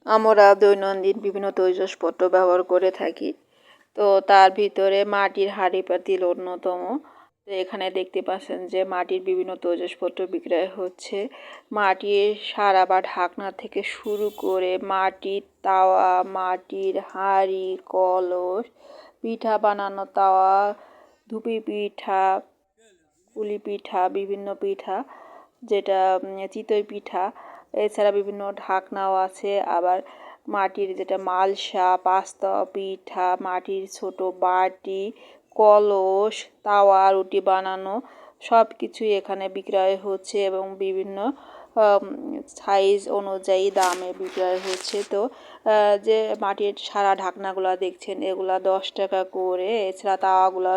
আমরা দৈনন্দিন বিভিন্ন তৈজসপত্র ব্যবহার করে থাকি, তো তার ভিতরে মাটির হাঁড়ি পাতিল অন্যতম। তো এখানে দেখতে পাচ্ছেন যে মাটির বিভিন্ন তৈজসপত্র বিক্রয় হচ্ছে। মাটির সারা বা ঢাকনা থেকে শুরু করে মাটির তাওয়া, মাটির হাঁড়ি, কলস, পিঠা বানানো তাওয়া, ধুপি পিঠা, পুলি পিঠা, বিভিন্ন পিঠা, যেটা চিতই পিঠা, এছাড়া বিভিন্ন ঢাকনাও আছে। আবার মাটির যেটা মালসা, পাস্তা পিঠা, মাটির ছোট বাটি, কলস, তাওয়া, রুটি বানানো সব কিছুই এখানে বিক্রয় হচ্ছে এবং বিভিন্ন সাইজ অনুযায়ী দামে বিক্রয় হচ্ছে। তো যে মাটির সারা ঢাকনাগুলো দেখছেন এগুলা 10 টাকা করে, এছাড়া তাওয়াগুলো